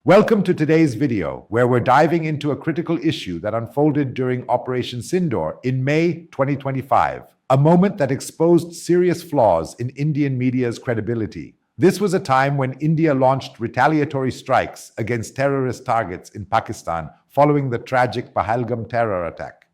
Welcome to today's video, where we're diving into a critical issue that unfolded during Operation Sindoor in May 2025, a moment that exposed serious flaws in Indian media's credibility. This was a time when India launched retaliatory strikes against terrorist targets in Pakistan following the tragic Pahalgam terror attack.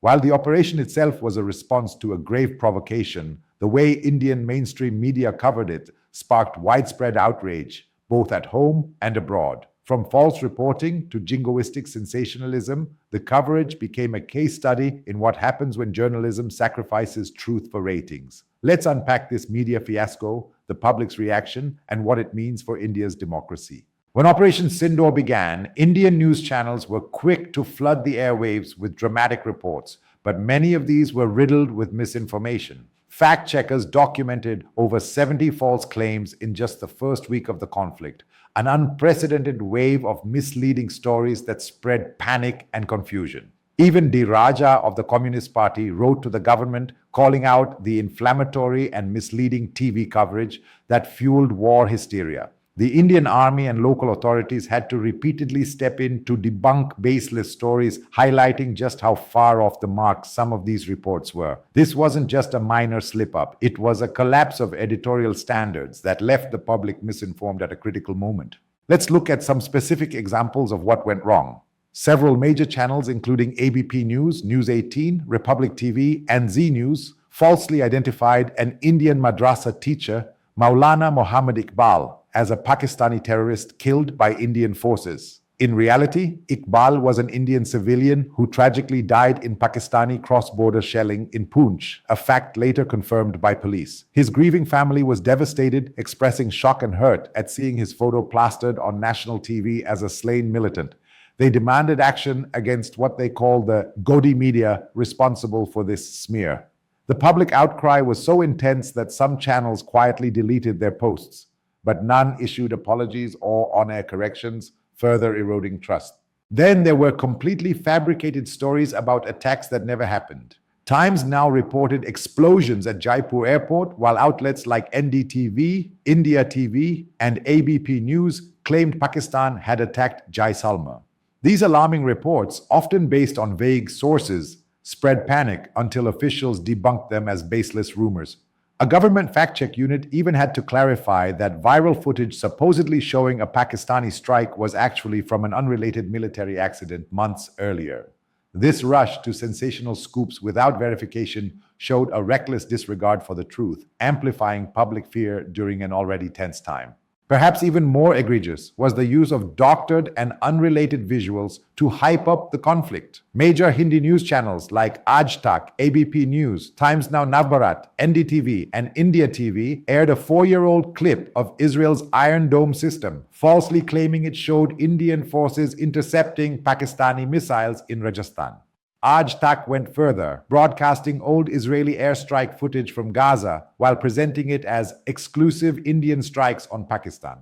While the operation itself was a response to a grave provocation, the way Indian mainstream media covered it sparked widespread outrage, both at home and abroad. From false reporting to jingoistic sensationalism, the coverage became a case study in what happens when journalism sacrifices truth for ratings. Let's unpack this media fiasco, the public's reaction, and what it means for India's democracy. When Operation Sindoor began, Indian news channels were quick to flood the airwaves with dramatic reports, but many of these were riddled with misinformation. Fact checkers documented over 70 false claims in just the first week of the conflict, an unprecedented wave of misleading stories that spread panic and confusion. Even D. Raja of the Communist Party wrote to the government calling out the inflammatory and misleading TV coverage that fueled war hysteria. The Indian army and local authorities had to repeatedly step in to debunk baseless stories, highlighting just how far off the mark some of these reports were. This wasn't just a minor slip-up. It was a collapse of editorial standards that left the public misinformed at a critical moment. Let's look at some specific examples of what went wrong. Several major channels, including ABP News, News 18, Republic TV, and Zee News, falsely identified an Indian madrasa teacher, Maulana Muhammad Iqbal, as a Pakistani terrorist killed by Indian forces. In reality, Iqbal was an Indian civilian who tragically died in Pakistani cross-border shelling in Poonch, a fact later confirmed by police. His grieving family was devastated, expressing shock and hurt at seeing his photo plastered on national TV as a slain militant. They demanded action against what they call the Godi media responsible for this smear. The public outcry was so intense that some channels quietly deleted their posts, but none issued apologies or on-air corrections, further eroding trust. Then there were completely fabricated stories about attacks that never happened. Times Now reported explosions at Jaipur airport, while outlets like NDTV, India TV, and ABP News claimed Pakistan had attacked Jaisalmer. These alarming reports, often based on vague sources, spread panic until officials debunked them as baseless rumors. A government fact-check unit even had to clarify that viral footage supposedly showing a Pakistani strike was actually from an unrelated military accident months earlier. This rush to sensational scoops without verification showed a reckless disregard for the truth, amplifying public fear during an already tense time. Perhaps even more egregious was the use of doctored and unrelated visuals to hype up the conflict. Major Hindi news channels like Aaj Tak, ABP News, Times Now Navbharat, NDTV, and India TV aired a 4-year-old clip of Israel's Iron Dome system, falsely claiming it showed Indian forces intercepting Pakistani missiles in Rajasthan. Aaj Tak went further, broadcasting old Israeli airstrike footage from Gaza while presenting it as exclusive Indian strikes on Pakistan.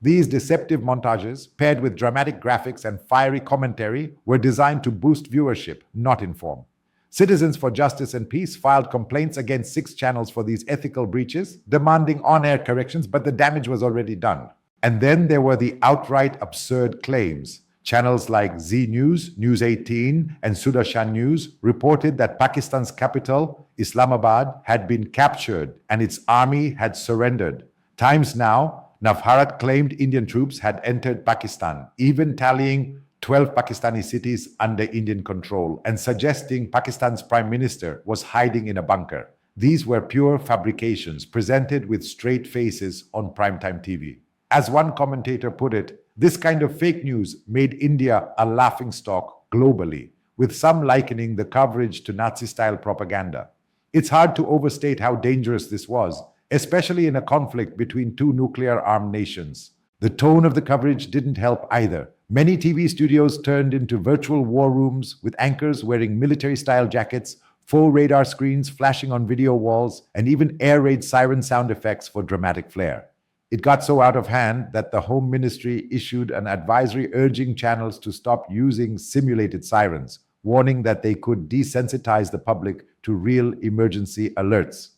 These deceptive montages, paired with dramatic graphics and fiery commentary, were designed to boost viewership, not inform. Citizens for Justice and Peace filed complaints against 6 channels for these ethical breaches, demanding on-air corrections, but the damage was already done. And then there were the outright absurd claims. Channels like Zee News, News 18, and Sudarshan News reported that Pakistan's capital, Islamabad, had been captured and its army had surrendered. Times Now, Navbharat claimed Indian troops had entered Pakistan, even tallying 12 Pakistani cities under Indian control and suggesting Pakistan's Prime Minister was hiding in a bunker. These were pure fabrications presented with straight faces on primetime TV. As one commentator put it, this kind of fake news made India a laughingstock globally, with some likening the coverage to Nazi-style propaganda. It's hard to overstate how dangerous this was, especially in a conflict between 2 nuclear-armed nations. The tone of the coverage didn't help either. Many TV studios turned into virtual war rooms with anchors wearing military-style jackets, full radar screens flashing on video walls, and even air raid siren sound effects for dramatic flair. It got so out of hand that the Home Ministry issued an advisory urging channels to stop using simulated sirens, warning that they could desensitize the public to real emergency alerts.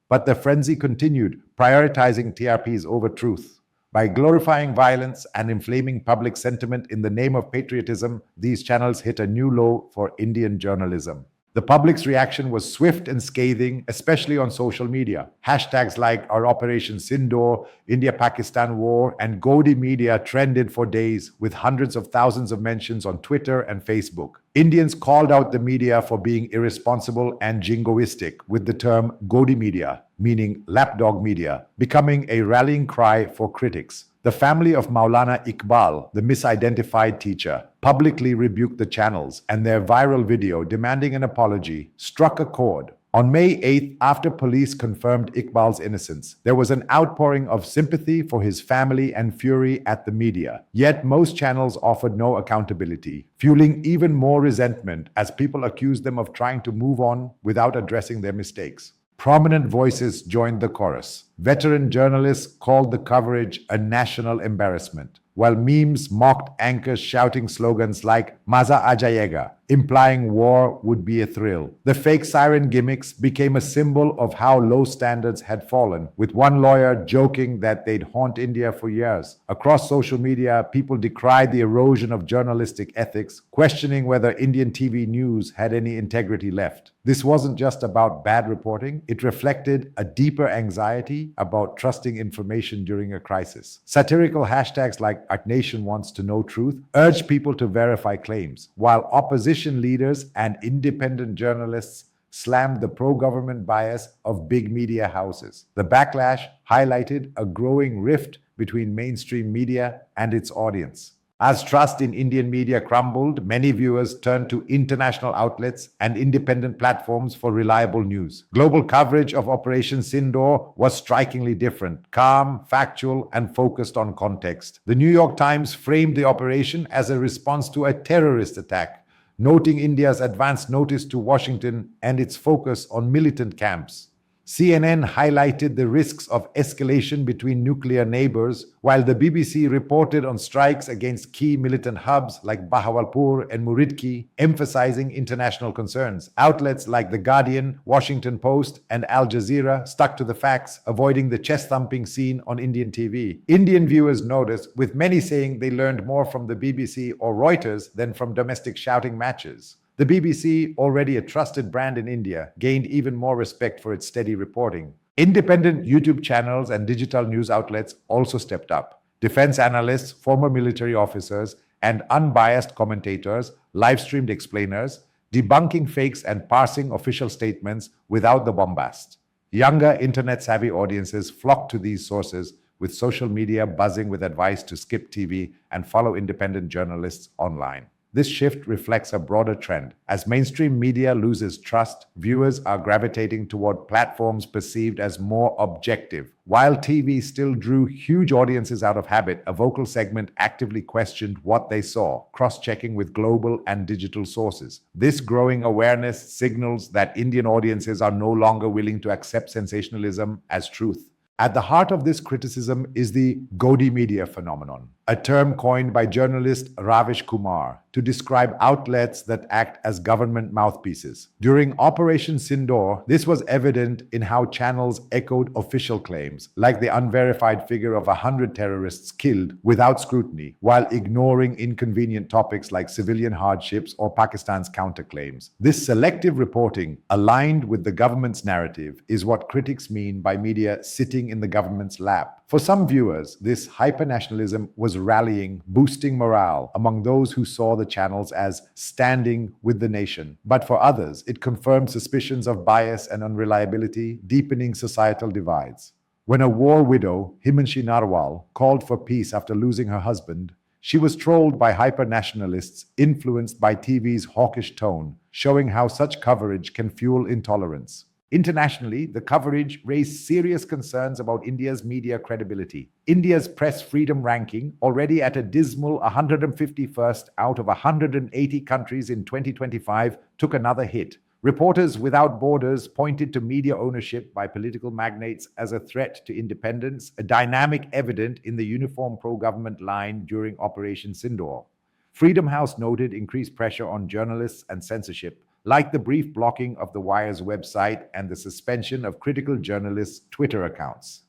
But the frenzy continued, prioritizing TRPs over truth. By glorifying violence and inflaming public sentiment in the name of patriotism, these channels hit a new low for Indian journalism. The public's reaction was swift and scathing, especially on social media. Hashtags like our Operation Sindoor, India-Pakistan war, and Godi media trended for days, with hundreds of thousands of mentions on Twitter and Facebook. Indians called out the media for being irresponsible and jingoistic, with the term Godi media, meaning lapdog media, becoming a rallying cry for critics. The family of Maulana Iqbal, the misidentified teacher, publicly rebuked the channels, and their viral video demanding an apology struck a chord. On May 8th, after police confirmed Iqbal's innocence, there was an outpouring of sympathy for his family and fury at the media. Yet most channels offered no accountability, fueling even more resentment as people accused them of trying to move on without addressing their mistakes. Prominent voices joined the chorus. Veteran journalists called the coverage a national embarrassment, while memes mocked anchors shouting slogans like "Maza aa jayega," implying war would be a thrill. The fake siren gimmicks became a symbol of how low standards had fallen, with one lawyer joking that they'd haunt India for years. Across social media, people decried the erosion of journalistic ethics, questioning whether Indian TV news had any integrity left. This wasn't just about bad reporting, it reflected a deeper anxiety about trusting information during a crisis. Satirical hashtags like @Nation wants to know truth urged people to verify claims, while opposition leaders and independent journalists slammed the pro-government bias of big media houses. The backlash highlighted a growing rift between mainstream media and its audience. As trust in Indian media crumbled, many viewers turned to international outlets and independent platforms for reliable news. Global coverage of Operation Sindoor was strikingly different, calm, factual, and focused on context. The New York Times framed the operation as a response to a terrorist attack, noting India's advance notice to Washington and its focus on militant camps. CNN highlighted the risks of escalation between nuclear neighbors, while the BBC reported on strikes against key militant hubs like Bahawalpur and Muridki, emphasizing international concerns. Outlets like The Guardian, Washington Post, and Al Jazeera stuck to the facts, avoiding the chest-thumping scene on Indian TV. Indian viewers noticed, with many saying they learned more from the BBC or Reuters than from domestic shouting matches. The BBC, already a trusted brand in India, gained even more respect for its steady reporting. Independent YouTube channels and digital news outlets also stepped up. Defense analysts, former military officers, and unbiased commentators live-streamed explainers, debunking fakes and parsing official statements without the bombast. Younger internet-savvy audiences flocked to these sources, with social media buzzing with advice to skip TV and follow independent journalists online. This shift reflects a broader trend. As mainstream media loses trust, viewers are gravitating toward platforms perceived as more objective. While TV still drew huge audiences out of habit, a vocal segment actively questioned what they saw, cross-checking with global and digital sources. This growing awareness signals that Indian audiences are no longer willing to accept sensationalism as truth. At the heart of this criticism is the Godi media phenomenon, a term coined by journalist Ravish Kumar to describe outlets that act as government mouthpieces. During Operation Sindoor, this was evident in how channels echoed official claims, like the unverified figure of 100 terrorists killed without scrutiny, while ignoring inconvenient topics like civilian hardships or Pakistan's counterclaims. This selective reporting, aligned with the government's narrative, is what critics mean by media sitting in the government's lap. For some viewers, this hyper-nationalism was rallying, boosting morale among those who saw the channels as standing with the nation. But for others, it confirmed suspicions of bias and unreliability, deepening societal divides. When a war widow, Himanshi Narwal, called for peace after losing her husband, she was trolled by hyper-nationalists influenced by TV's hawkish tone, showing how such coverage can fuel intolerance. Internationally, the coverage raised serious concerns about India's media credibility. India's press freedom ranking, already at a dismal 151st out of 180 countries in 2025, took another hit. Reporters Without Borders pointed to media ownership by political magnates as a threat to independence, a dynamic evident in the uniform pro-government line during Operation Sindoor. Freedom House noted increased pressure on journalists and censorship, like the brief blocking of The Wire's website and the suspension of critical journalists' Twitter accounts.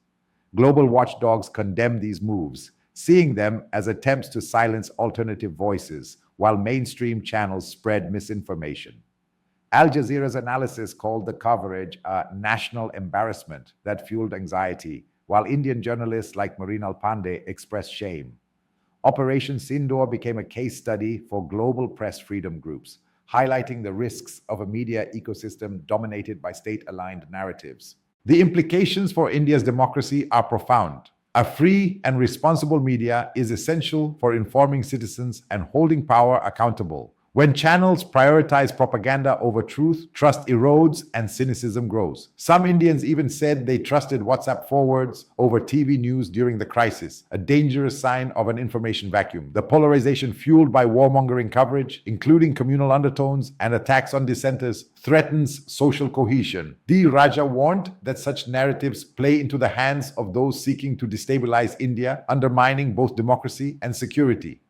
Global watchdogs condemn these moves, seeing them as attempts to silence alternative voices, while mainstream channels spread misinformation. Al Jazeera's analysis called the coverage a national embarrassment that fueled anxiety, while Indian journalists like Marinal Pandey expressed shame. Operation Sindoor became a case study for global press freedom groups, highlighting the risks of a media ecosystem dominated by state-aligned narratives. The implications for India's democracy are profound. A free and responsible media is essential for informing citizens and holding power accountable. When channels prioritize propaganda over truth, trust erodes and cynicism grows. Some Indians even said they trusted WhatsApp forwards over TV news during the crisis, a dangerous sign of an information vacuum. The polarization fueled by warmongering coverage, including communal undertones and attacks on dissenters, threatens social cohesion. D. Raja warned that such narratives play into the hands of those seeking to destabilize India, undermining both democracy and security.